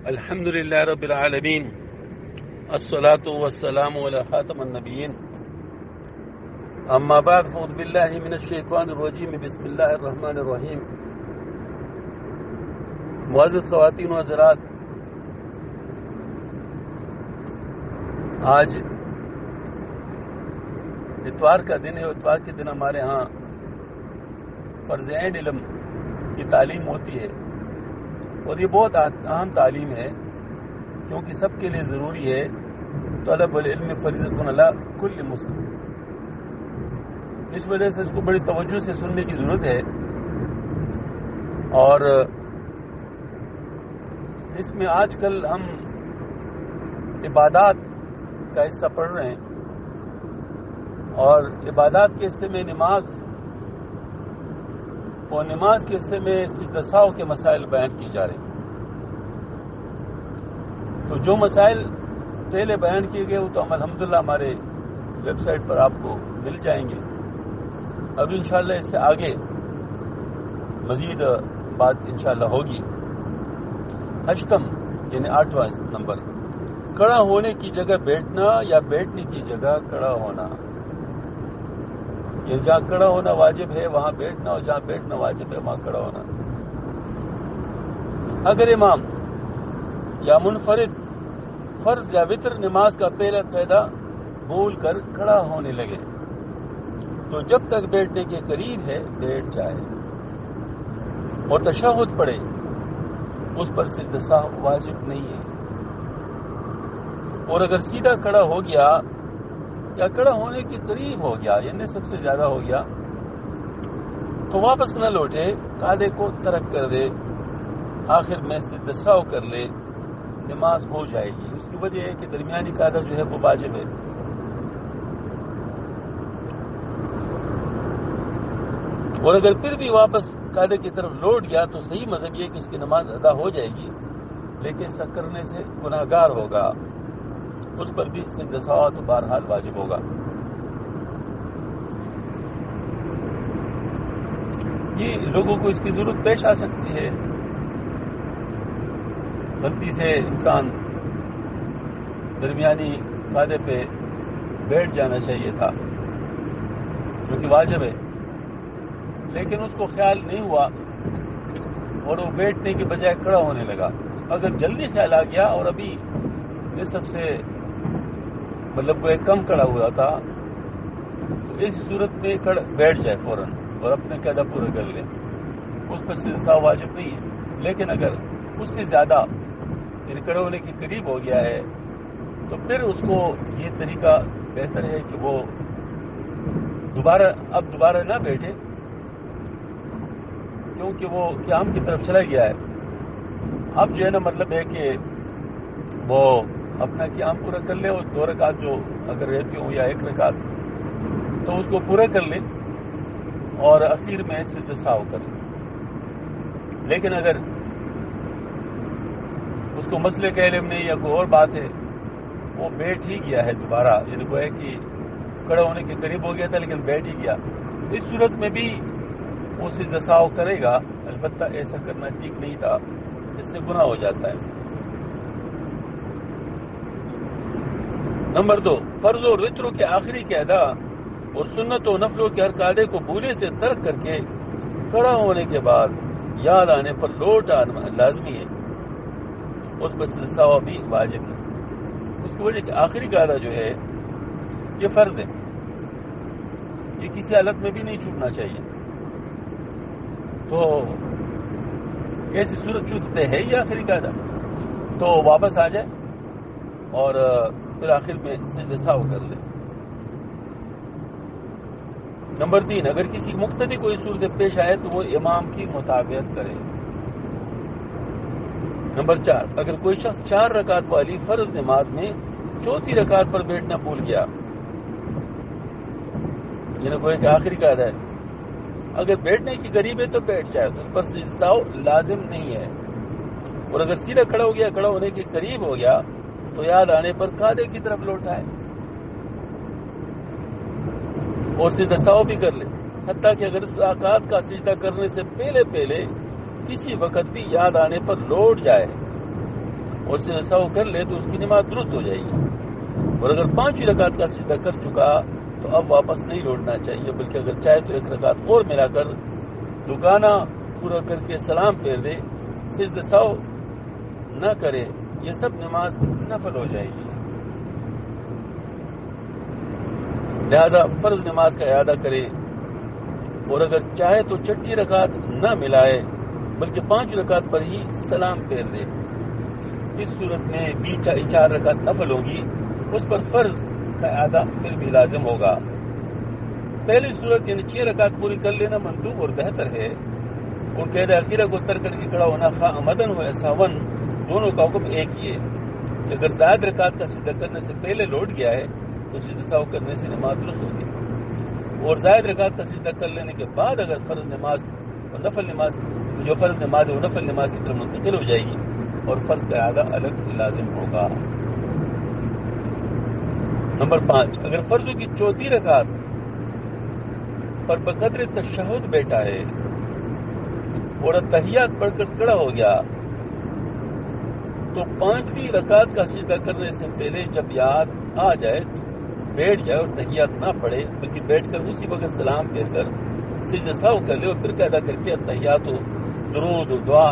الحمد لله رب العالمين الصلاة والسلام على خاتم النبيين أما بعد فأعوذ بالله من الشيطان الرجيم بسم الله الرحمن الرحيم. معزز خواتین و حضرات، آج اتوار کا دن ہے. اتوار کے دن ہمارے ہاں فرض عین علم کی تعلیم ہوتی ہے اور یہ بہت اہم تعلیم ہے کیونکہ سب کے لیے ضروری ہے. طلب العلم فریضۃ علی کل مسلم. اس وجہ سے اس کو بڑی توجہ سے سننے کی ضرورت ہے. اور اس میں آج کل ہم عبادات کا حصہ پڑھ رہے ہیں اور عبادات کے حصے میں نماز اور نماز کے حصے میں سجدہ سہو کے مسائل بیان کی جا رہے ہیں. تو جو مسائل پہلے بیان کیے گئے وہ تو ہم الحمدللہ ہمارے ویب سائٹ پر آپ کو مل جائیں گے. اب انشاءاللہ اس سے آگے مزید بات انشاءاللہ ہوگی. 8 یعنی 8واں نمبر، کھڑا ہونے کی جگہ بیٹھنا یا بیٹھنے کی جگہ کھڑا ہونا. یہ جہاں کھڑا ہونا واجب ہے وہاں بیٹھنا، اور جہاں بیٹھنا واجب ہے وہاں کھڑا ہونا. اگر امام یا منفرد فرض یا وتر نماز کا پہلا قاعدہ بھول کر کھڑا ہونے لگے تو جب تک بیٹھنے کے قریب ہے بیٹھ جائے اور تشہد پڑھے. اس پر سجدہ سہو واجب نہیں ہے. اور اگر سیدھا کھڑا ہو گیا یا کھڑا ہونے کے قریب ہو گیا یعنی سب سے زیادہ ہو گیا تو واپس نہ لوٹے، قاعدے کو ترک کر دے، آخر میں سجدہ سہو کر لے، نماز ہو جائے گی. اس کی وجہ ہے کہ درمیانی قاعدہ جو ہے وہ واجب ہے. اور اگر پھر بھی واپس قاعدے کی طرف لوٹ گیا تو صحیح مذہب یہ کہ اس کی نماز ادا ہو جائے گی، لیکن ایسا کرنے سے گناہ گار ہوگا. اس پر بھی سجدہ سہو تو بہرحال واجب ہوگا. یہ لوگوں کو اس کی ضرورت پیش آ سکتی ہے. غلطی سے انسان درمیانی قاعدے پہ بیٹھ جانا چاہیے تھا جو کہ واجب ہے، لیکن اس کو خیال نہیں ہوا اور وہ بیٹھنے کی بجائے کھڑا ہونے لگا. اگر جلدی خیال آ گیا اور ابھی نصف سے مطلب وہ ایک کم کھڑا ہوا تھا تو اس صورت میں بیٹھ جائے فوراً اور اپنے قاعدہ پورا کر لے. اس پر سجدہ سہو واجب نہیں ہے. لیکن اگر اس سے زیادہ یعنی کھڑے ہونے کے قریب ہو گیا ہے تو پھر اس کو یہ طریقہ بہتر ہے کہ وہ دوبارہ نہ بیٹھے، کیونکہ وہ قیام کی طرف چلا گیا ہے. اب جو ہے نا مطلب ہے کہ وہ اپنا قیام پورا کر لے اور 2 رکعت جو اگر رہتی ہوں یا 1 رکعت تو اس کو پورا کر لے اور اخیر میں سجدہ سہو کر لے. لیکن اگر اس کو مسئلے کا علم نہیں یا کوئی اور بات ہے، وہ بیٹھ ہی گیا ہے دوبارہ، یعنی وہ ہے کہ کھڑا ہونے کے قریب ہو گیا تھا لیکن بیٹھ ہی گیا، اس صورت میں بھی وہ سجدہ سہو کرے گا. البتہ ایسا کرنا ٹھیک نہیں تھا، اس سے گناہ ہو جاتا ہے. نمبر 2، فرض اور وتروں کے آخری قاعدہ اور سنت و نفلوں کے ہر قاعدے کو بھولے سے ترک کر کے کھڑا ہونے کے بعد یاد آنے پر لوٹ آنا لازمی ہے. اس پر سجدہ سہو بھی واجب ہے. اس کی وجہ کہ آخری قاعدہ جو ہے یہ فرض ہے، یہ کسی حالت میں بھی نہیں چھوٹنا چاہیے. تو ایسی صورت چھوٹتے ہے یہ آخری قاعدہ تو واپس آ جائے اور پھر آخر میں سجدہ سہو کر لے. نمبر 3، اگر کسی مقتدی کوئی صورت پیش آئے تو وہ امام کی مطابقت کرے. نمبر 4، اگر کوئی شخص 4 رکعت والی فرض نماز میں 4تھی رکعت پر بیٹھنا بھول گیا، یعنی کوئی کہ آخری قاعدہ ہے، اگر بیٹھنے کی قریب ہے تو بیٹھ جائے تو اس پر سجدہ سہو لازم نہیں ہے. اور اگر سیدھا کھڑا ہو گیا، کھڑا ہونے کے قریب ہو گیا تو یاد آنے پر قاعدے کی طرف لوٹائے اور سجدہ سہو بھی کر لے. حتیٰ کہ اگر اس رکعت کا سجدہ کرنے سے پہلے کسی وقت بھی یاد آنے پر لوٹ جائے اور سجدہ سہو کر لے تو اس کی نماز درست ہو جائے گی. اور اگر 5 رکعت کا سجدہ کر چکا تو اب واپس نہیں لوٹنا چاہیے، بلکہ اگر چاہے تو 1 رکعت اور ملا کر دگانا پورا کر کے سلام پھیر دے، سجدہ سہو نہ کرے، یہ سب نماز نفل ہو جائے گی. لہذا فرض نماز کا اعادہ کرے، اور اگر چاہے تو 6 رکعت نہ ملائے بلکہ 5 رکعت پر ہی سلام پھیر دے. اس صورت میں بھی 4 رکعت نفل ہوگی، اس پر فرض کا اعادہ پھر بھی لازم ہوگا. پہلی صورت یعنی 6 رکعت پوری کر لینا مندوب اور بہتر ہے، اور قید اخیرہ کو ترک کر کے کھڑا ہونا خواہ عمدن ہو یا سہون دونوں کا حکم ایک ہی ہے کہ اگر زائد رکعت کا سجدہ کرنے سے پہلے لوٹ گیا ہے تو سجدہ سہو کرنے سے نماز درست ہوگی، اور زائد رکعت کا سجدہ کر لینے کے بعد اگر فرض نماز اور نفل نماز جو فرض نماز ہے وہ نفل نماز کی طرف منتقل ہو جائے گی اور فرض کا اعادہ الگ لازم ہوگا. نمبر 5، اگر فرضوں کی 4تھی رکعت پر بقدر تشہد بیٹھا ہے اور تحیات پڑھ کر کھڑا ہو گیا تو 5ویں رکعت کا سجدہ کرنے سے پہلے جب یاد آ جائے بیٹھ جائے اور تحیات نہ پڑھے بلکہ بیٹھ کر اسی وقت سلام پھیر کر سجدہ سہو کر لے اور پھر قاعدہ کر کے تحیات و درود و دعا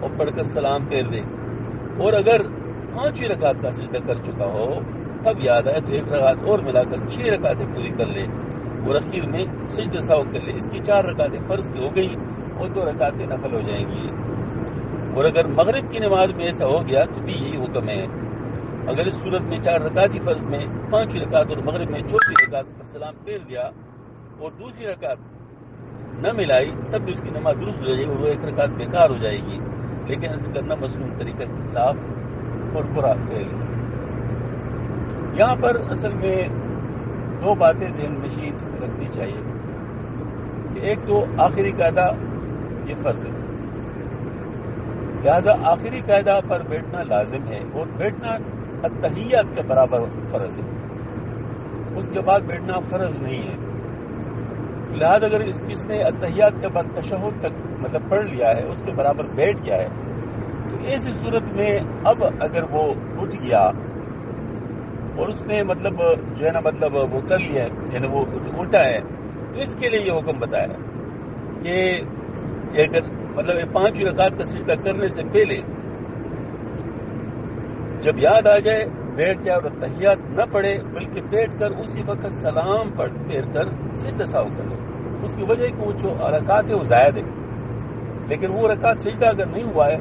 اور پڑھ کر سلام پھیر دے. اور اگر 5ویں رکعت کا سجدہ کر چکا ہو تب یاد آئے تو 1 رکعت اور ملا کر 6 رکعتیں پوری کر لے اور اخیر میں سجدہ سہو کر لے. اس کی 4 رکعتیں فرض کی ہو گئی اور 2 رکعتیں نفل ہو جائیں گی. اور اگر مغرب کی نماز میں ایسا ہو گیا تو بھی یہی حکم ہے. اگر اس صورت میں 4 رکعت ہی فرض میں 5ویں رکعت اور مغرب میں 4تھی رکعت پر سلام پھیر دیا اور دوسری رکعت نہ ملائی تب بھی اس کی نماز درست ہو جائے گی اور وہ 1 رکعت بیکار ہو جائے گی، لیکن ایسا کرنا مسنون طریقہ کے خلاف اور برا فعل ہے. یہاں پر اصل میں 2 باتیں ذہن نشین رکھنی چاہیے کہ ایک تو آخری قاعدہ یہ فرض ہے، لہذا آخری قاعدہ پر بیٹھنا لازم ہے اور بیٹھنا التحیات کے برابر فرض ہے، اس کے بعد بیٹھنا فرض نہیں ہے. لہذا اگر کس نے التحیات کے بعد تشہد تک مطلب پڑھ لیا ہے اس کے برابر بیٹھ گیا ہے تو ایسی صورت میں اب اگر وہ اٹھ گیا اور اس نے مطلب جو ہے نا مطلب وہ کر لیا ہے یعنی وہ اٹھا ہے تو اس کے لیے یہ حکم بتایا کہ اگر مطلب 5ویں رکعت کا سجدہ کرنے سے پہلے جب یاد آ جائے بیٹھ جائے اور تحیات نہ پڑھے بلکہ بیٹھ کر اسی وقت سلام پھیر کر سجدہ سہو کر لے. اس کی وجہ کہ وہ جو رکعت ہے وہ زائد ہے، لیکن وہ رکعت سجدہ اگر نہیں ہوا ہے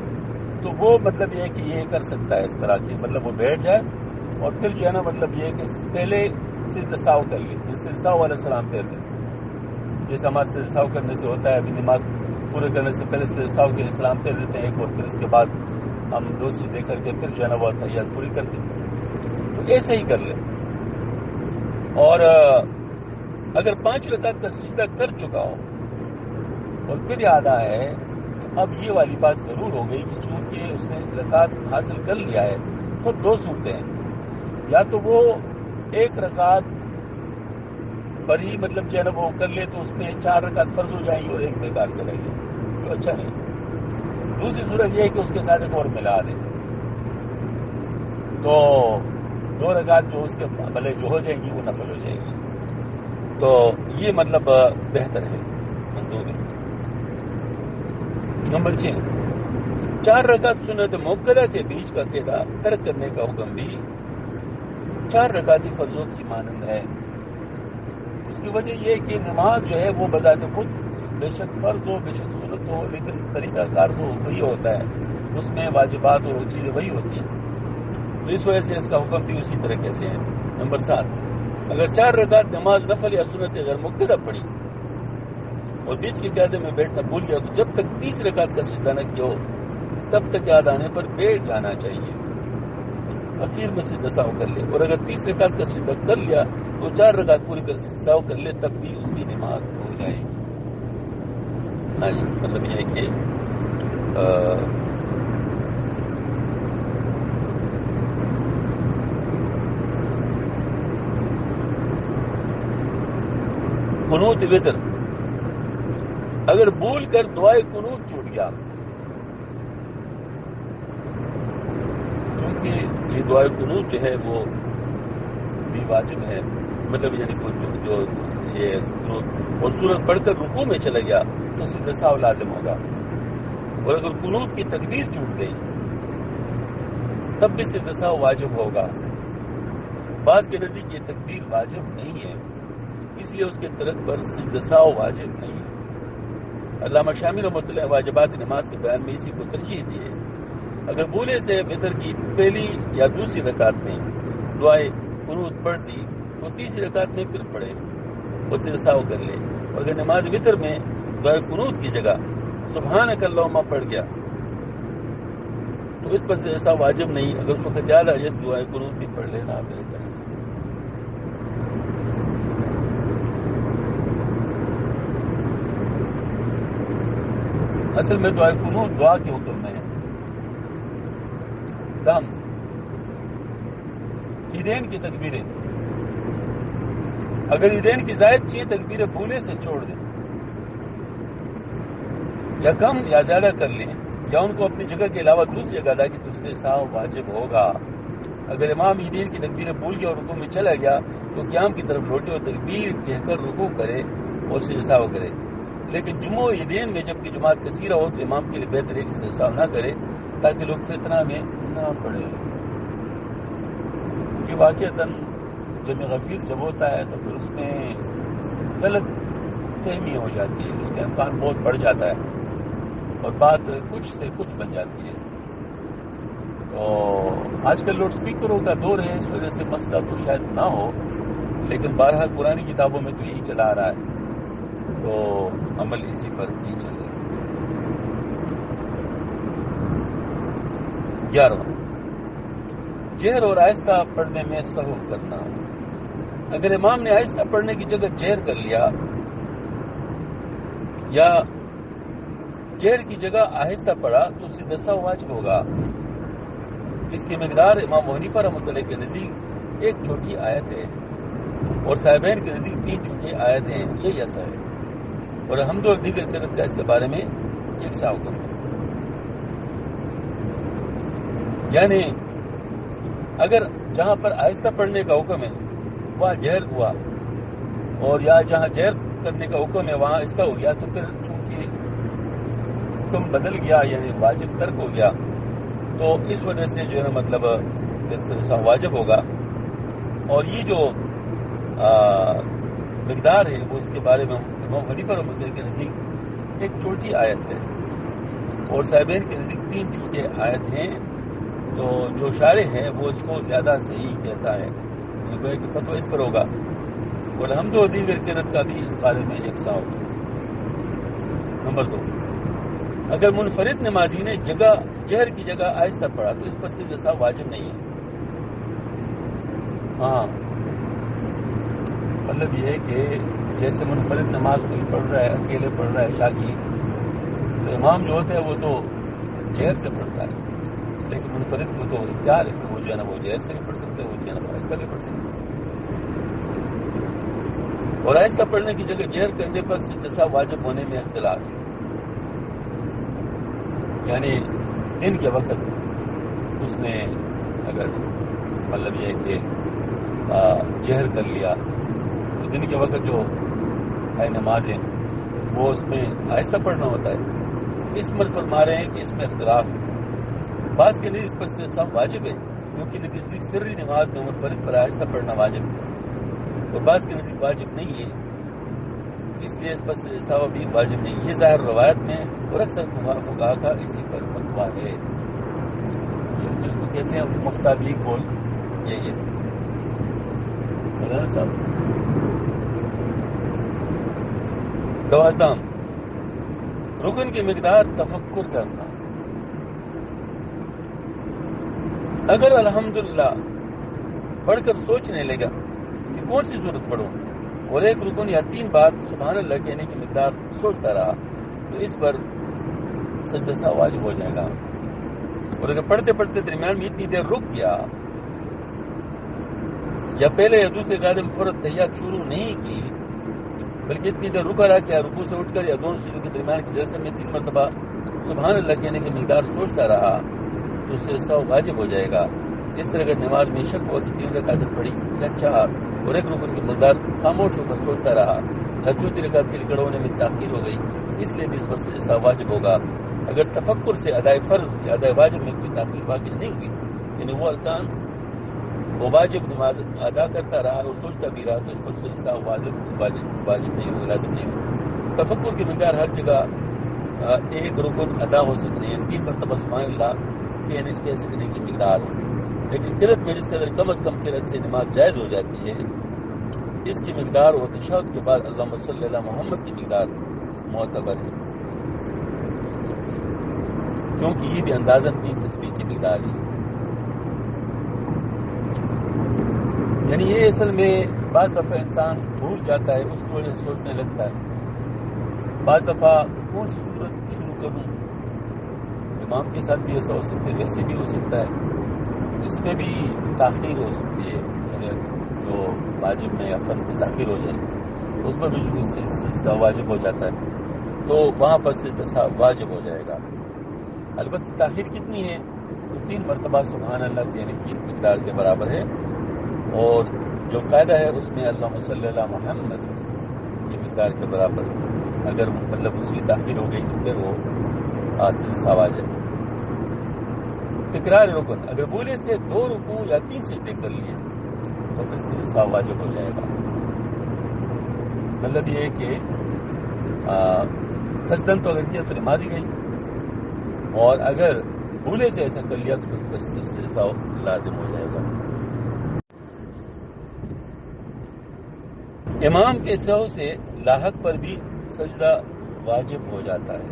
تو وہ مطلب یہ ہے کہ یہ کر سکتا ہے اس طرح کی مطلب وہ بیٹھ جائے اور پھر جو ہے نا مطلب یہ کہ پہلے سجدہ سہو کر لے، سجدہ سہو والا سلام پھیر دے جیسے ہمارے سجدہ سہو کرنے سے ہوتا ہے. ابھی نماز پورے کرنے سے پہلے سجدہ سہو کے لیے سلام پھیر دیتے ہیں ایک اور پھر اس کے بعد ہم 2 سجدے کر کے پھر جو ہے نا وہ تحیات پوری کر دیتے ہیں. تو ایسے ہی کر لے. اور اگر 5 رکعت کا سجدہ کر چکا ہو اور پھر یاد آیا ہے تو اب یہ والی بات ضرور ہو گئی کہ چونکہ اس نے رکعت حاصل کر لیا ہے تو 2 صورتیں ہیں، یا تو وہ 1 رکعت پر ہی مطلب جو ہے نا وہ کر لے تو اس میں 4 رکعت فرض ہو جائیں گی اور 1 بیکار چلے گی تو اچھا نہیں. دوسری صورت یہ ہے کہ اس کے ساتھ ایک اور ملا دے تو 2 رکعت جو اس کے بھلے جو ہو جائیں گی وہ نفل ہو جائے گی. تو یہ مطلب بہتر ہے مندوب ہے. نمبر 6، 4 رکعت سنت موقدہ کے بیچ کا قیدا ترک کرنے کا حکم بھی 4 رکعتی فرضوں کی مانند ہے. اس کی وجہ یہ کہ نماز جو ہے وہ بذات خود بے شک فرض ہو بے شک سنت ہو لیکن طریقہ کار تو وہی ہوتا ہے، اس میں واجبات اور چیزیں وہی ہوتی ہیں، تو اس وجہ سے اس کا حکم بھی اسی طریقے سے ہے. نمبر 7، اگر 4 رکعت نماز نفل یا سنت غیر مقتدہ پڑھی اور بیچ کے قاعدے میں بیٹھنا بھول گیا تو جب تک 30 رکعت کا سجدہ نہ کیا ہو تب تک یاد آنے پر بیٹھ جانا چاہیے، اخیر میں سجدہ سہو کر لے. اور اگر 30 رکعت کا سجدہ کر لیا تو 4 رکعت پوری کر سہو کر لے تب بھی اس کی نماز ہو جائے گی. ہاں جی، مطلب یہ ہے کہ قنوت وتر، اگر بھول کر دعائے قنوت چھوٹ گیا کیونکہ یہ دعائے قنوت جو ہے وہ بھی واجب ہے، مطلب یعنی جو یہ قنوت اور سورت پڑھ کر رکوع میں چلا گیا تو سجدہ سہو لازم ہوگا، اور اگر قنوت کی تکبیر چھوٹ گئی تب بھی سجدہ سہو واجب ہوگا۔ بعض کے نزدیک یہ تکبیر واجب نہیں ہے، اس لیے اس کے ترک پر سجدہ سہو واجب نہیں ہے۔ علامہ شامی رحمۃ اللہ واجبات نماز کے بیان میں اسی کو ترجیح دی ہے۔ اگر بولے سے وتر کی پہلی یا دوسری رکعت میں دعائے قنوت پڑھ دی تو تیسری رکعت میں پھر پڑھے اور سجدہ سہو کر لے، اور اگر نماز وتر میں دعائے قنوت کی جگہ سبحانک اللہم پڑھ گیا تو اس پر سجدہ سہو واجب نہیں، اگر اس وقت یاد آ جائے دعائے قنوت بھی پڑھ لینا بہتر ہے۔ اصل میں دعائے قنوت دعا کے حکم میں ہے۔ دم عیدین کی تکبیریں، اگر عیدین کی زائد 6 تکبیریں بھولے سے چھوڑ دیں یا کم یا زیادہ کر لیں یا ان کو اپنی جگہ کے علاوہ دوسری جگہ ادا کی تو اس سے سہو واجب ہوگا۔ اگر امام عیدین کی تکبیریں بھول گیا اور رکوع میں چلا گیا تو قیام کی طرف لوٹے اور تکبیر کہہ کر رکوع کرے اور سجدہ سہو کرے، لیکن جمعہ و عیدین میں جبکہ جماعت کثیرہ ہو تو امام کے لیے بہتر ہے کہ سجدہ سہو نہ کرے تاکہ لوگ فتنہ میں نہ پڑے۔ یہ واقعتاً جمع غفیر جب ہوتا ہے تو پھر اس میں غلط فہمی ہو جاتی ہے، اس کا امکان بہت بڑھ جاتا ہے اور بات کچھ سے کچھ بن جاتی ہے۔ تو آج کل لاؤڈ اسپیکروں کا دور ہے، اس وجہ سے مسئلہ تو شاید نہ ہو، لیکن بہرحال پرانی کتابوں میں تو یہی چلا آ رہا ہے، تو عمل اسی پر ہی چل رہا ہے۔ 11 جہر اور آہستہ پڑھنے میں سہو کرنا۔ اگر امام نے آہستہ پڑھنے کی جگہ جہر کر لیا یا جہر کی جگہ آہستہ پڑھا تو سجدہ سہو واجب ہوگا۔ اس کی مقدار امام ابو حنیفہ رحمۃ اللہ کے نزدیک 1 چھوٹی آیت ہے اور صاحبین کے نزدیک 3 چھوٹی آیت ہیں، یہی ایسا ہے، اور حمد اور دیگر قرات کا اس کے بارے میں یکساں حکم ہے۔ یعنی اگر جہاں پر آہستہ پڑھنے کا حکم ہے وہاں جہر ہوا اور یا جہاں جہر کرنے کا حکم ہے وہاں آہستہ ہو گیا تو پھر چونکہ حکم بدل گیا یعنی واجب ترک ہو گیا تو اس وجہ سے جو ہے مطلب سجدہ واجب ہوگا۔ اور یہ جو مقدار ہے وہ اس کے بارے میں امام حنیفہ رحمۃ اللہ کے نزدیک 1 چھوٹی آیت ہے اور صاحبین کے نزدیک 3 چھوٹے آیت ہیں، تو جو شارح ہے وہ اس کو زیادہ صحیح کہتا ہے، کہ فتویٰ اس پر ہوگا، اور حمد و دیگر قرات کا بھی اس بارے میں یکساں ہوگا۔ نمبر 2 اگر منفرد نمازی نے جہر کی جگہ آہستہ پڑھا تو اس پر سجدہ سہو واجب نہیں ہے۔ ہاں مطلب یہ ہے کہ جیسے منفرد نماز کوئی پڑھ رہا ہے، اکیلے پڑھ رہا ہے عشاء کی، تو امام جو ہوتا ہے وہ تو جہر سے پڑھتا ہے، لیکن منفرد کو تو اختیار ہے کہ وہ جو ہے نا وہ جہر سے بھی پڑھ سکتے ہیں، وہ جو ہے نا آہستہ بھی پڑھ سکتے ہیں، اور آہستہ پڑھنے کی جگہ جہر کرنے پر سجدہ سہو واجب ہونے میں اختلاف ہے۔ یعنی دن کے وقت اس نے اگر مطلب یہ کہ جہر کر لیا تو دن کے وقت جو ہے نمازیں وہ اس میں آہستہ پڑھنا ہوتا ہے، اس پر فرما رہے ہیں کہ اس میں اختلاف ہے۔ بعض کے لیے اس پر سجدہ سہو واجب ہے کیونکہ نزدیک سری نماز میں منفرد پر آہستہ پڑھنا واجب ہے، اور بعض کے نزدیک واجب نہیں ہے، اس لیے اس پر سجدہ سہو بھی واجب نہیں۔ یہ ظاہر روایت میں اور اکثر فقہاء کا اسی پر فتویٰ ہے، جس کو کہتے ہیں مفتابی قول، یہی ہے مولانا صاحب۔ 12 رکن کی مقدار تفکر کرنا۔ اگر الحمدللہ پڑھ کر سوچنے لگا کہ کون سی صورت پڑھوں اور 1 رکن یا 3 بار سبحان اللہ کہنے کی مقدار سوچتا رہا تو اس پر سجدہ سہو واجب ہو جائے گا، اور اگر پڑھتے پڑھتے درمیان میں اتنی دیر رک گیا یا پہلے یا دوسرے قاعدے میں فوراً تحیات شروع نہیں کی بلکہ اتنی دیر رکا رہا کہ رکوع سے اٹھ کر یا دونوں سجدوں کے درمیان کی جلسے میں 3 مرتبہ سبحان اللہ کہنے کی مقدار سوچتا رہا تو اس سے سو واجب ہو جائے گا. اس طرح اگر نماز میں شک ہوا کہ 3 رکعتیں پڑھی یا 4 اور ایک رکن کے مقدار خاموش ہو کر سوچتا رہا یا چوتھی رکعت کے لیے کھڑے ہونے میں تاخیر ہو گئی, اس لیے بھی اس پر سجدہ سہو واجب ہوگا. اگر تفکر سے ادائے فرض یا ادائے واجب میں کوئی تاخیر واقع نہیں ہوئی, یعنی وہ ارکان وہ واجب نماز ادا کرتا رہا اور سوچتا بھی رہا, تو اس پر سجدہ سہو واجب نہیں ہوگا, لازم نہیں ہوگا. تفکر کی مقدار ہر جگہ ایک رکن ادا ہو سکتے ہیں, 3 مرتبہ سبحان اللہ کہہ سکنے کی مقدار ہے. لیکن قرأت میں جس قدر کم از کم قرأت سے نماز جائز ہو جاتی ہے, اس کی مقدار اور تشہد کے بعد اللہم صلی علی محمد کی مقدار معتبر ہے, کیونکہ یہ بھی اندازاً 3 تسبیح کی مقدار ہے. یعنی یہ اصل میں بعض دفعہ انسان بھول جاتا ہے, اس کی وجہ سے سوچنے لگتا ہے بعض دفعہ کون سی صورت شروع کروں. امام کے ساتھ بھی ایسا ہو سکتا ہے, ویسے بھی ہو سکتا ہے, اس میں بھی تاخیر ہو سکتی ہے, یعنی جو واجب میں یا فرض میں تاخیر ہو جائے اس پر بھی سجدہ واجب ہو جاتا ہے, تو وہاں پر سجدہ واجب ہو جائے گا. البتہ تاخیر کتنی ہے, تو 3 مرتبہ سبحان اللہ کہنے کی مقدار کے برابر ہے, اور جو قاعدہ ہے اس میں اللہم صلی علی محمد کی مقدار کے برابر ہے. اگر مطلب اس کی تاخیر ہو گئی تو پھر وہ سجدہ سہو آ جائے. تکرار رکن, اگر بولے سے 2 رکوع یا 3 سجدے کر لیے تو پھر سجدہ سہو واجب ہو جائے گا. مطلب یہ ہے کہ قصدن تو اگر کیا تو نماز ہی گئی, اور اگر بھولے سے ایسا کر لیا تو پھر سجدہ سہو لازم ہو جائے گا. امام کے سہو سے لاحق پر بھی سجدہ واجب ہو جاتا ہے,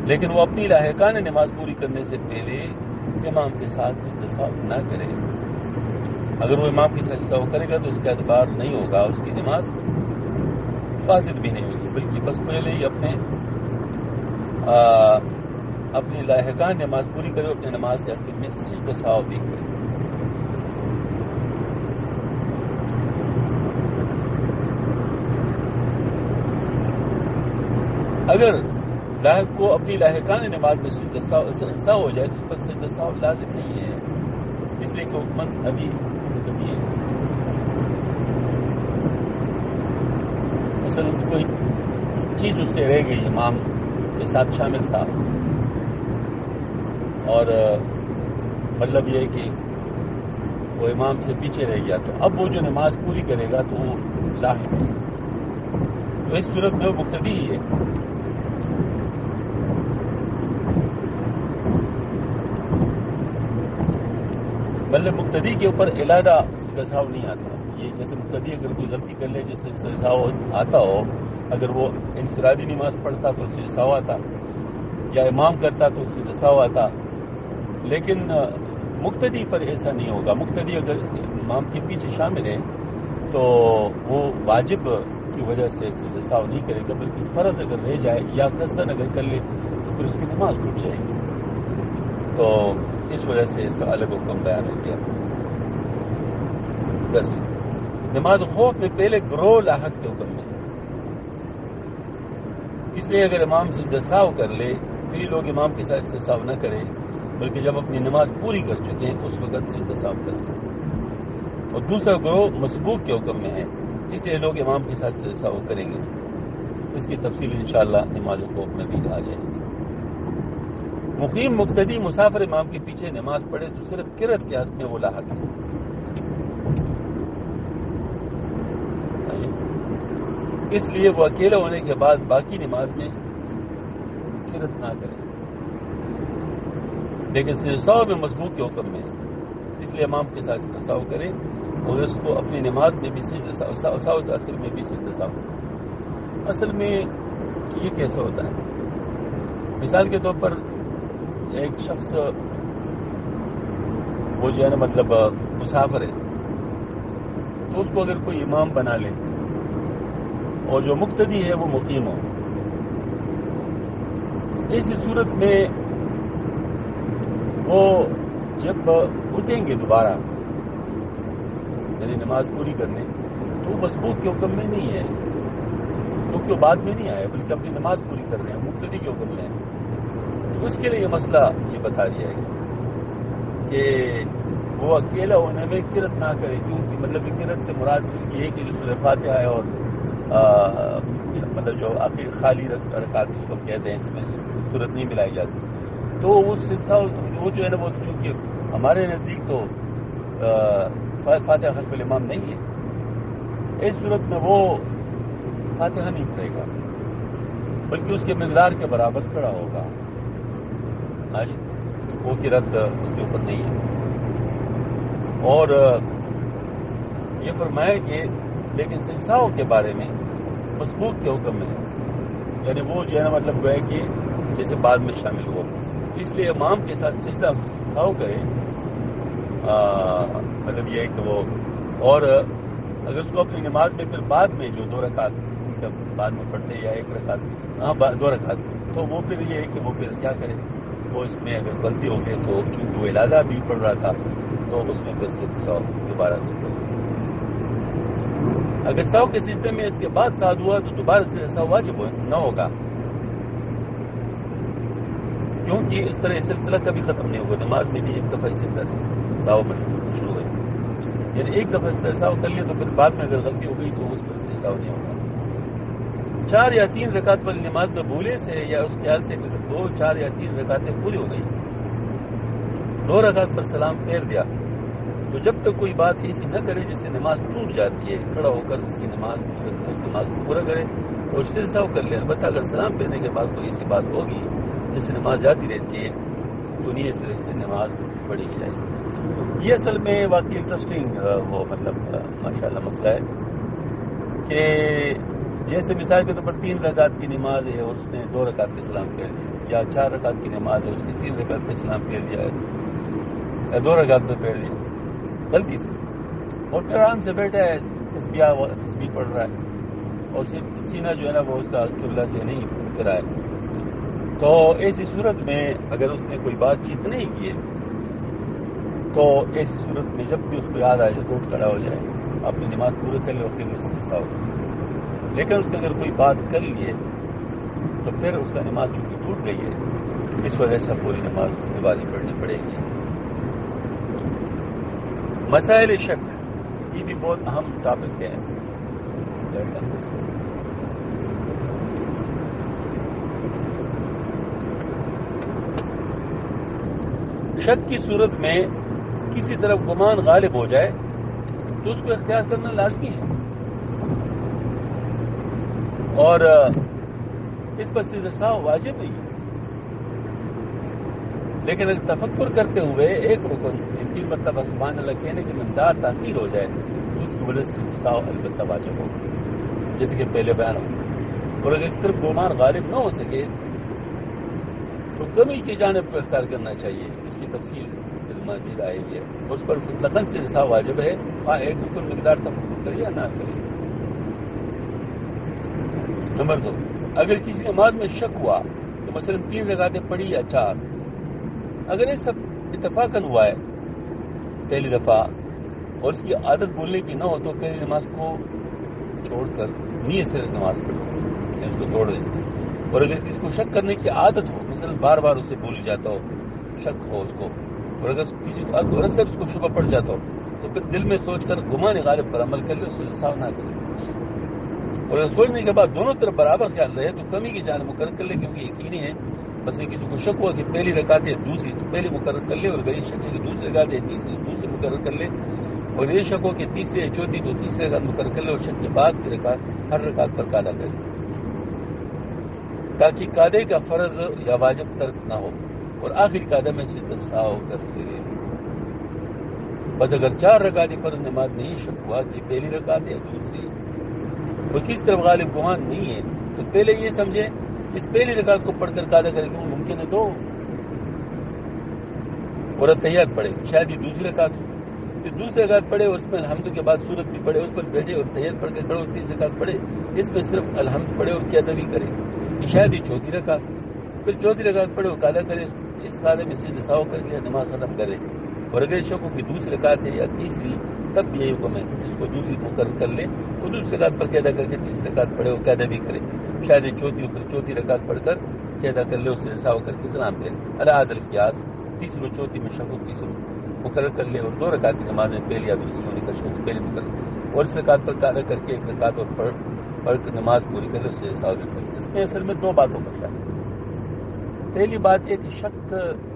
لیکن وہ اپنی لاحقانہ نماز پوری کرنے سے پہلے امام کے ساتھ سجدہ سہو نہ کرے. اگر وہ امام کے ساتھ سہو کرے گا تو اس کا اعتبار نہیں ہوگا, اس کی نماز فاسد بھی نہیں ہوگی, بلکہ بس پہلے ہی اپنی لاحقانہ نماز پوری کرے, اپنی نماز کے آخر میں سجدہ سہو بھی کرے. اگر لاحق کو اپنی لاحقانہ نماز میں سجدہ سہو ہو جائے تو اس پر سجدہ سہو لازم نہیں ہے, اس لیے کہ حکمت ابھی ہے. مثلا کوئی چیز اس سے رہ گئی, امام کے ساتھ شامل تھا, اور مطلب یہ ہے کہ وہ امام سے پیچھے رہ گیا, تو اب وہ جو نماز پوری کرے گا تو وہ لاحق ہے, تو اس صورت میں وہ مقتدی ہی ہے. مطلب مقتدی کے اوپر علادہ سجدہ سہو نہیں آتا. یہ جیسے مقتدی اگر کوئی غلطی کر لے, جیسے سجدہ سہو آتا ہو, اگر وہ انفرادی نماز پڑھتا تو سجدہ سہو آتا, یا امام کرتا تو سجدہ سہو آتا, لیکن مقتدی پر ایسا نہیں ہوگا. مقتدی اگر امام کے پیچھے شامل ہے تو وہ واجب کی وجہ سے سجدہ سہو نہیں کرے گا, بلکہ فرض اگر رہ جائے یا قصدن اگر کر لے تو پھر اس کی نماز ٹوٹ جائے گی. تو اس وجہ سے اس کا الگ حکم بیان ہو گیا. بس نماز خوف میں پہلے گروہ لاحق کے حکم میں, اس لیے اگر امام سجدہ سہو کر لے تو یہ لوگ امام کے ساتھ سجدہ سہو نہ کریں, بلکہ جب اپنی نماز پوری کر چکے ہیں اس وقت سجدہ سہو کریں. اور دوسرا گروہ مسبوق کے حکم میں ہے, اس لیے لوگ امام کے ساتھ سجدہ سہو کریں گے. اس کی تفصیل انشاءاللہ نماز خوف میں بھی آ جائے گی. مقیم مقتدی مسافر امام کے پیچھے نماز پڑھے تو صرف قرأت کے حق میں وہ لاحق ہے, اس لیے وہ اکیلا ہونے کے بعد باقی نماز میں قرأت نہ کرے. لیکن سجدہ سہو میں مسبوق کے حکم میں ہے, اس لیے امام کے ساتھ سجدہ سہو کرے, اور اس کو اپنی نماز میں بھی سجدہ سہو تاخیر میں بھی سجدہ سہو. اصل میں یہ کیسا ہوتا ہے, مثال کے طور پر ایک شخص وہ جو ہے نا مطلب مسافر ہے, تو اس کو اگر کوئی امام بنا لے اور جو مقتدی ہے وہ مقیم ہو, ایسی صورت میں وہ جب اٹھیں گے دوبارہ یعنی نماز پوری کرنے, تو مسبوق کے حکم میں نہیں ہے, کیونکہ وہ بعد میں نہیں آئے بلکہ اپنی نماز پوری کر رہے ہیں, مقتدی کے حکم میں ہے. اس کے لیے یہ مسئلہ یہ بتا دیا ہے کہ وہ اکیلا ہونے میں قرت نہ کرے، کیونکہ مطلب قرت سے مراد اس کی ہے کہ جو سورہ فاتحہ ہے اور مطلب جو آخر خالی رکعت اس کو کہتے ہیں، اس میں صورت نہیں ملائی جاتی، تو وہ سکھا وہ جو ہے نا وہ چونکہ ہمارے نزدیک تو فاتحہ خلف الامام نہیں ہے، اس صورت میں وہ فاتحہ نہیں پڑھے گا بلکہ اس کے مقدار کے برابر کھڑا ہوگا۔ ہاں جی، وہ کی رد اس کے اوپر نہیں ہے۔ اور یہ فرمایا کہ لیکن سجدہ کے بارے میں مسبوق کے حکم میں، یعنی وہ جو ہے نا مطلب ہے کہ جیسے بعد میں شامل ہو، اس لیے امام کے ساتھ سجدہ سہو کرے، مطلب یہ ہے کہ وہ، اور اگر اس کو اپنی نماز میں پھر بعد میں جو 2 رکعت بعد میں پڑھتے یا 1 رکعت 2 رکعت، تو وہ پھر یہ ہے کہ وہ پھر کیا کرے، وہ اس میں اگر غلطی ہو گئی تو چونکہ وہ علادہ بھی پڑھ رہا تھا تو اس میں پھر سجدہ دوبارہ نہیں پڑے۔ اگر سہو کے سجدے میں اس کے بعد ساتھ ہوا تو دوبارہ سے سہو واجب نہ ہوگا، کیونکہ اس طرح سلسلہ کبھی ختم نہیں ہوگا۔ نماز میں بھی ایک دفعہ اس طرح سے سہو شروع ہوئی، یعنی ایک دفعہ سہو کر لیا تو پھر بعد میں اگر غلطی ہو گئی تو اس پر سے سہو نہیں ہوگا۔ 4 یا 3 رکعت والی نماز میں بھولے سے یا اس خیال سے 2، 4 یا 3 رکعتیں پوری ہو گئی، 2 رکعت پر سلام پھیر دیا، تو جب تک کوئی بات ایسی نہ کرے جس سے نماز ٹوٹ جاتی ہے، کھڑا ہو کر اس نماز کو پورا کرے اور اس سے سہو کر لے۔ البتہ اگر سلام پھیرنے کے بعد کوئی ایسی بات ہوگی جس سے نماز جاتی رہتی ہے تو نیت سے نماز پڑھی جائے گی۔ یہ اصل میں واقعی انٹرسٹنگ وہ مطلب ماشاءاللہ مسئلہ ہے کہ جیسے مثال کے طور پر 3 رکعت کی نماز ہے اور اس نے 2 رکعت پہ سلام پھیر دیا، یا 4 رکعت کی نماز ہے اس نے 3 رکعت پہ سلام پھیر دیا ہے یا 2 رکعت پہ پھیر دیا غلطی سے، اور پھر آرام سے بیٹھا ہے، تسبیح پڑھ رہا ہے اور سینہ جو ہے نا وہ اس کا قبلہ سے نہیں پھرا ہے، تو ایسی صورت میں اگر اس نے کوئی بات چیت نہیں کی ہے تو ایسی صورت میں جب بھی اس کو یاد آئے تو اٹھ کھڑا ہو جائے، اپنی نماز پورے کر لے اور پھر سجدہ ہو۔ لیکن اس نے اگر کوئی بات کر لی ہے تو پھر اس کا نماز چونکہ ٹوٹ گئی ہے، اس وجہ سے پوری نماز دوبارہ پڑھنی پڑے گی۔ مسائل شک یہ بھی بہت اہم ٹاپک ہے۔ شک کی صورت میں کسی طرف گمان غالب ہو جائے تو اس کو اختیار کرنا لازمی ہے، اور اس پر سجدہ سہو واجب نہیں ہے، لیکن اگر تفکر کرتے ہوئے ایک رکن 3 مرتبہ سبحان اللہ کہنے کی مقدار تاخیر ہو جائے تو اس کی وجہ سے سجدہ سہو البتہ واجب ہوگا، جیسے کہ پہلے بیان ہو۔ اور اگر اس طرف گمان غالب نہ ہو سکے تو کمی کی جانب کو اختیار کرنا چاہیے، اس کی تفصیل مزید آئے گی، اس پر مطلقاً سجدہ سہو واجب ہے، ایک رکن مقدار تفکر کرے یا نہ کرے۔ نمبر 2، اگر کسی نماز میں شک ہوا تو مثلا 3 رکعتیں پڑھی یا 4، اگر یہ سب اتفاقاً ہوا ہے پہلی دفعہ اور اس کی عادت بھولنے کی نہ ہو تو پہلی نماز کو چھوڑ کر نیت سے نماز پڑھو، اس کو توڑ دیں۔ اور اگر اس کو شک کرنے کی عادت ہو، مثلا بار بار اسے بھول جاتا ہو، شک ہو اس کو، اور اگر کسی کو اکثر اس کو شبہ پڑ جاتا ہو تو پھر دل میں سوچ کر گمان غالب پر عمل کر لے، اس سے سہو نہ کرے۔ اور اگر سوچنے کے بعد دونوں طرف برابر خیال رہے تو کمی کی جانب مقرر کر لے، کیونکہ یقینی ہے بس کسی کو شک ہوا کہ پہلی رکعت ہے دوسری تو پہلی مقرر کر لے، اور اگر یہ شک ہے کہ دوسری رکعت ہے تیسری دوسری مقرر کر لے، اور یہ شک ہو کہ تیسری ہے چوتھی تو تیسری رکعت مقرر کر لے، اور شک کے بعد کی رکعت ہر رکعت پر قاعدہ کرے تاکہ قاعدے کا فرض یا واجب ترک نہ ہو، اور آخری قاعدہ میں سجدہ سہو کرتے رہے۔ بس اگر 4 رکعت فرض نماز میں یہ شک ہوا کہ پہلی رکعت ہے دوسری اور کس طرف غالب گمان نہیں ہے تو پہلے یہ سمجھے اس پہلی رکعت کو پڑھ کر قاعدہ کرے کہ ممکن ہے تو اور تحیات پڑھے، شاید یہ دوسری رکعت ہو، پھر دوسری رکعت پڑھے اور اس میں الحمد کے بعد سورت بھی پڑھے، اس پر بیٹھے اور تحیات پڑھ کے کھڑے اور تیسری رکعت پڑھے، اس میں صرف الحمد پڑھے اور قاعدہ بھی کرے، شاید یہ چوتھی رکعت، پھر چوتھی رکعت پڑھے اور قاعدہ کرے، اس قاعدے میں سجدہ سہو کر کے نماز ختم کرے۔ اور اگر شک ہو کہ دوسری رکعت ہے یا تیسری تب بھی یہی حکم ہے جس کو دوسری مقرر کر لے وہ دوسری رکعت پر قاعدہ کر کے تیسری رکعت پڑھے اور قاعدہ بھی کرے، شاید یہ چوتھی رکعت پڑھ کر کہ ادا کر لے اس سے حساب کر کے سلام پھیرے العاد القیاس تیسروں چوتھی میں شک و تیسروں مقرر کر لے اور 2 رکعت کی نماز میں پہلی یا دوسری ہونے کا شک پہلے مقرر اور اس رکعت پر قاعدہ کر کے 1 رکعت اور پڑھ کر نماز پوری کر لے اس سے حساب کر لے. اس میں اصل میں 2 باتوں کا خیال ہے. پہلی بات یہ کہ شک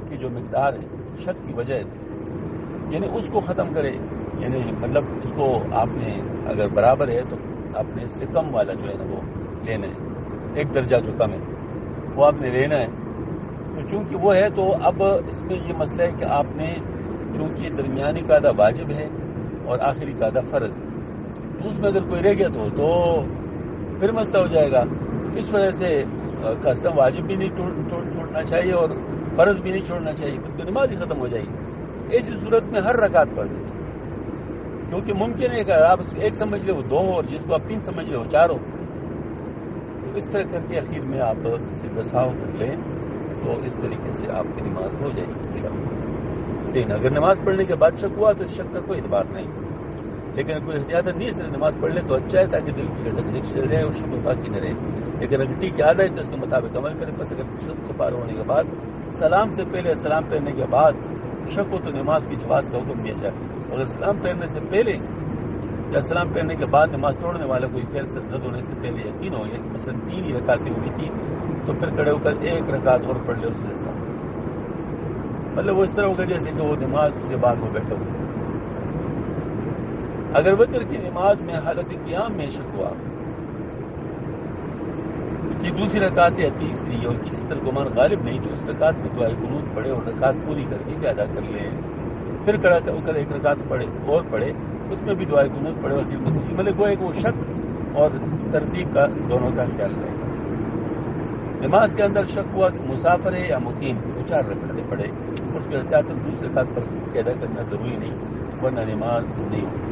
کی جو مقدار ہے شک کی وجہ ہے یعنی اس کو ختم کرے یعنی مطلب اس کو آپ نے اگر برابر ہے تو آپ نے اس سے کم والا جو ہے نا وہ لینا ہے 1 درجہ جو کم ہے وہ آپ نے لینا ہے. تو چونکہ وہ ہے تو اب اس میں یہ مسئلہ ہے کہ آپ نے چونکہ درمیانی قاعدہ واجب ہے اور آخری قاعدہ فرض ہے تو اس میں اگر کوئی رہ گیا تو پھر مسئلہ ہو جائے گا. اس وجہ سے قسم واجب بھی نہیں چھوڑنا چاہیے اور فرض بھی نہیں چھوڑنا چاہیے پھر تو نماز ہی ختم ہو جائے گی. ایسی صورت میں ہر رکعت پڑھ دیں کیونکہ ممکن ہے کہ آپ اس کو 1 سمجھ لے وہ 2 ہو اور جس کو آپ 3 سمجھ لے وہ 4 ہو. تو اس طرح کر کے اخیر میں آپ صرف رساؤ کر لیں تو اس طریقے سے آپ کی نماز ہو جائے گی انشاءاللہ. لیکن اگر نماز پڑھنے کے بعد شک ہوا تو اس شک کا کوئی اعتبار نہیں. لیکن کوئی احتیاط نہیں صرف نماز پڑھ لے تو اچھا ہے تاکہ دل کی گٹک چل جائے اور شک باقی نہ رہے. لیکن اگر ٹھیک یاد ہے تو اس کے مطابق عمل کرے. بس اگر شک سے پار ہونے کے بعد سلام سے پہلے سلام پھیرنے کے بعد شک ہو تو نماز کی جواز کا حکم دیا جائے. اگر سلام پھیرنے سے پہلے یا سلام پھیرنے کے بعد نماز توڑنے والا کوئی فعل سرزد ہونے سے پہلے یقین ہو یا مثلا 3 ہی رکعتیں ہوئی تھی تو پھر کھڑے ہو کر 1 رکعت اور پڑھ لے اس سے ساتھ. مطلب وہ اس طرح ہوگا جیسے کہ وہ نماز کے بعد وہ بیٹھا ہوا. اگر وتر کی نماز میں حالت قیام میں شک ہوا کہ دوسری رکعت یا تیسری اور کسی طرح گمان غالب نہیں تو اس رکعت میں دعائے قنوت پڑھے اور رکعت پوری کر کے ادا کر لیں. پھر کھڑا ہو کر 1 رکعت پڑھے اس میں بھی دعائے قنوت پڑھے. مطلب وہ شک اور ترتیب کا دونوں کا خیال رہے. نماز کے اندر شک ہوا کہ مسافر ہے یا مقیم تو 4 رکعتیں پڑھے. اس کے احتیاط دوسرے رکعت پر ادا کرنا ضروری نہیں ورنہ نماز نہیں ہوگی.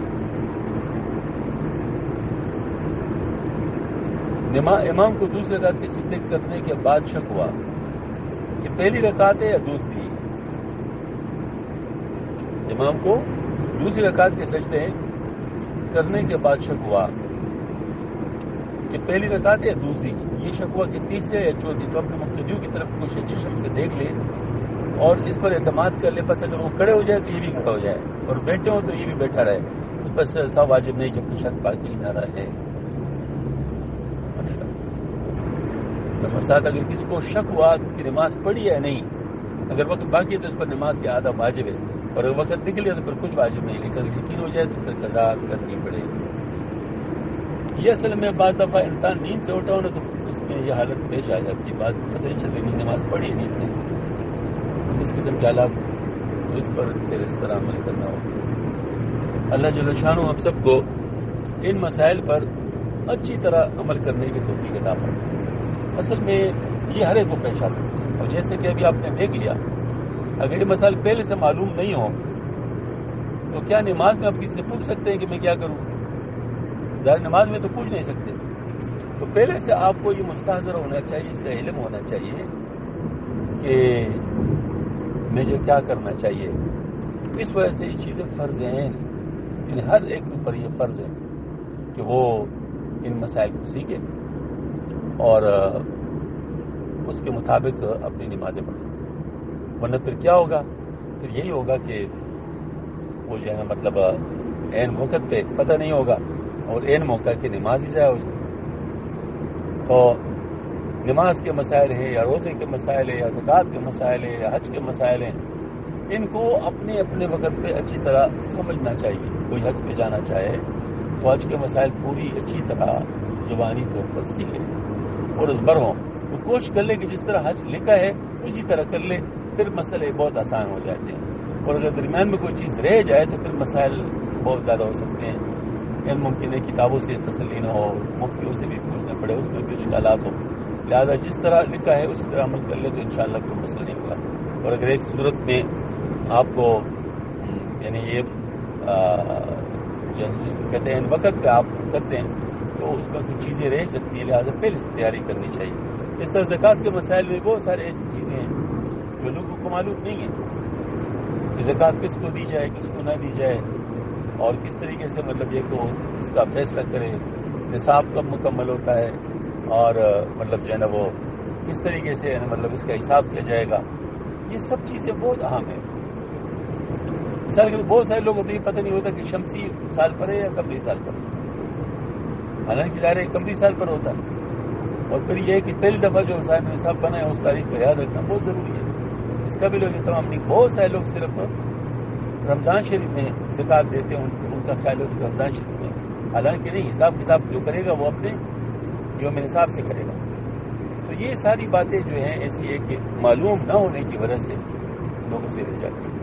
امام کو دوسری رکعت کی سجدے کرنے کے بعد شک ہوا کہ پہلی رکعت ہے یا دوسری. امام کو دوسری رکعت کے سجدے کرنے کے بعد شک ہوا کہ پہلی رکعت ہے یا دوسری. یہ شک ہوا کہ تیسری یا چوتھی تو اپنے مقتدیوں کی طرف کچھ اچھے شخص سے دیکھ لے اور اس پر اعتماد کر لے. بس اگر وہ کھڑے ہو جائے تو یہ بھی کھڑا ہو جائے اور بیٹھے ہو تو یہ بھی بیٹھا رہے. بس ایسا واجب نہیں جب شک باقی نہ رہے. ساتھ اگر کسی کو شک ہوا کہ نماز پڑھی ہے نہیں اگر وقت باقی ہے تو اس پر نماز کے آدھا واجب ہے اور اگر وقت نکل گیا تو پھر کچھ واجب نہیں. لیکن یقین ہو جائے تو پھر قضا کرنی پڑے. یہ اصل میں بعض دفعہ انسان نیند سے اٹھا ہونا تو اس میں یہ حالت پیش آ جاتی ہے. بات پتہ نہیں چل رہی نماز پڑھی نہیں تھی. اس قسم کے حالات تو اس پر پھر اس طرح عمل کرنا ہوگا. اللہ جل شانہ ہم سب کو ان مسائل پر اچھی طرح عمل کرنے کی توفیق عطا فرمائے. اصل میں یہ ہر ایک کو پیش آ سکتا ہے اور جیسے کہ ابھی آپ نے دیکھ لیا اگر یہ مسائل پہلے سے معلوم نہیں ہو تو کیا نماز میں آپ کسی سے پوچھ سکتے ہیں کہ میں کیا کروں؟ ظاہر نماز میں تو پوچھ نہیں سکتے. تو پہلے سے آپ کو یہ مستحضر ہونا چاہیے اس کا علم ہونا چاہیے کہ مجھے کیا کرنا چاہیے. اس وجہ سے یہ چیزیں فرض ہیں. یعنی ہر ایک کے اوپر یہ فرض ہے کہ وہ ان مسائل کو سیکھے اور اس کے مطابق اپنی نمازیں پڑھیں. ورنہ پھر کیا ہوگا؟ پھر یہی ہوگا کہ وہ جو ہے نا مطلب عین وقت پہ پتہ نہیں ہوگا اور عین موقع کی نماز ہی ضائع ہو جائے. تو نماز کے مسائل ہیں یا روزے کے مسائل ہیں یا زکوٰۃ کے مسائل ہیں یا حج کے مسائل ہیں ان کو اپنے اپنے وقت پہ اچھی طرح سمجھنا چاہیے. کوئی حج پہ جانا چاہے تو حج کے مسائل پوری اچھی طرح زبانی طور پر سیکھے اور ازبر ہوں. تو کوشش کر لے کہ جس طرح حج لکھا ہے اسی طرح کر لے. پھر مسئلے بہت آسان ہو جاتے ہیں. اور اگر درمیان میں کوئی چیز رہ جائے تو پھر مسائل بہت زیادہ ہو سکتے ہیں. یعنی ممکن ہے کتابوں سے تسلی نہ ہو مفتیوں سے بھی پوچھنا پڑے اس میں بھی اشکالات ہو. لہٰذا جس طرح لکھا ہے اسی طرح عمل کر لے تو انشاءاللہ کوئی مسئلہ نہیں ہوگا. اور اگر ایک صورت میں آپ کو یعنی یہ کہتے ہیں وقت پہ آپ کرتے ہیں تو اس میں کچھ چیزیں رہ سکتی ہیں. لہٰذا پہلے سے تیاری کرنی چاہیے. اس طرح زکوٰۃ کے مسائل میں بہت سارے ایسی چیزیں ہیں جو لوگوں کو معلوم نہیں ہے کہ زکوٰۃ کس کو دی جائے کس کو نہ دی جائے اور کس طریقے سے مطلب یہ کو اس کا فیصلہ کرے. نصاب کب مکمل ہوتا ہے اور مطلب جو ہے نا وہ کس طریقے سے مطلب اس کا حساب کیا جائے گا، یہ سب چیزیں بہت اہم ہیں. مثال کے بہت سارے لوگوں کو تو یہ پتہ نہیں ہوتا کہ شمسی سال پر ہے یا قمری سال پر، حالانکہ ظاہر ہے قمری سال پر ہوتا ہے. اور پھر یہ ہے کہ پہلی دفعہ جو صاحب نصاب بنا ہے اس تاریخ کو یاد رکھنا بہت ضروری ہے. اس کا بھی لوگ اہتمام نہیں. بہت سارے لوگ صرف رمضان شریف میں زکوٰۃ دیتے ہیں، ان کا خیال ہے کہ رمضان شریف میں، حالانکہ نہیں، حساب کتاب جو کرے گا وہ اپنے یوم نصاب سے کرے گا. تو یہ ساری باتیں جو ہیں ایسی ہے کہ معلوم نہ ہونے کی وجہ سے لوگوں سے رہ جاتی ہیں.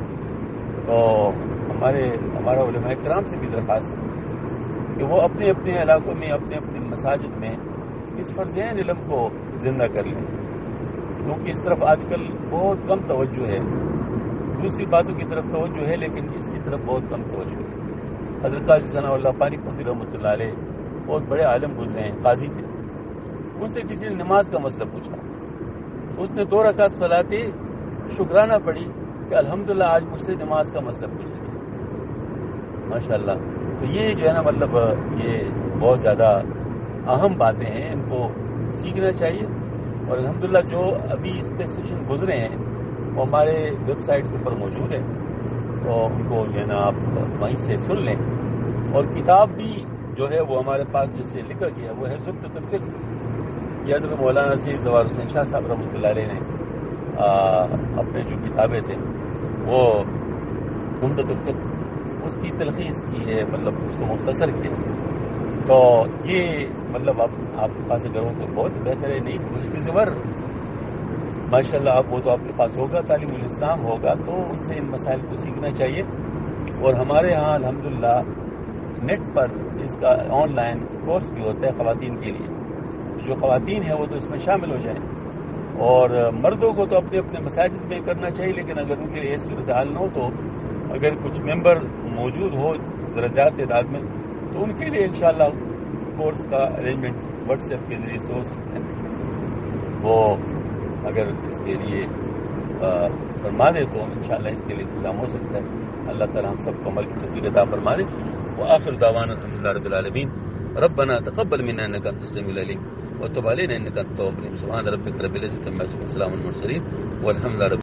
تو ہمارا علماء کرام سے بھی درخواست ہے کہ وہ اپنے اپنے علاقوں میں، اپنے اپنے مساجد میں اس فرض عین علم کو زندہ کر لیں، کیونکہ اس طرف آج کل بہت کم توجہ ہے. دوسری باتوں کی طرف توجہ ہے لیکن اس کی طرف بہت کم توجہ ہے. حضرت قاضی ثناء اللہ پانی پتی رحمۃ اللہ علیہ بہت بڑے عالم گزرے ہیں، قاضی تھے. ان سے کسی نے نماز کا مسئلہ پوچھا، اس نے 2 رکعت صلاۃ شکرانہ پڑھی کہ الحمدللہ آج مجھ سے نماز کا مسئلہ پوچھا گیا. ماشاءاللہ. تو یہ جو ہے نا مطلب یہ بہت زیادہ اہم باتیں ہیں، ان کو سیکھنا چاہیے. اور الحمدللہ جو ابھی اس پہ سیشن گزرے ہیں وہ ہمارے ویب سائٹ کے اوپر موجود ہے، تو ان کو جو ہے نا آپ وہیں سے سن لیں. اور کتاب بھی جو ہے وہ ہمارے پاس جس سے لکھا گیا وہ ہے زبدۃ الفقہ. یہ حضرت مولانا سید زوار حسین شاہ صاحب رحمۃ اللہ علیہ نے اپنے جو کتابیں تھے وہ زبدۃ الفقہ اس کی تلخیص کی ہے، مطلب اس کو مختصر کیا. تو یہ مطلب آپ کے پاس اگر ہو تو بہت بہتر ہے. نہیں مشکل زبر ماشاءاللہ آپ وہ تو آپ کے پاس ہوگا، تعلیم الاسلام ہوگا، تو ان سے ان مسائل کو سیکھنا چاہیے. اور ہمارے ہاں الحمدللہ نیٹ پر اس کا آن لائن کورس بھی ہوتا ہے خواتین کے لیے. جو خواتین ہیں وہ تو اس میں شامل ہو جائیں، اور مردوں کو تو اپنے اپنے مساجد میں کرنا چاہیے. لیکن اگر ان کے لیے صورتحال نہ ہو تو اگر کچھ ممبر موجود ہو ذرا زیادہ تعداد میں تو ان کے لیے انشاءاللہ کورس کا ارینجمنٹ واٹس ایپ کے ذریعے سے ہو سکتا ہے. وہ اگر اس کے لیے فرما دے تو انشاءاللہ اس کے لیے انتظام ہو سکتا ہے. اللہ تعالی ہم سب کو عمل کی توفیق عطا فرما دے. وآخر دعوانا الحمدللہ رب العالمین. ربنا تقبل منا انك انت السميع العليم وتب علينا انك انت التواب الرحيم. سبحان ربك رب العزة عما يصفون وسلام على المرسلين والحمد لله رب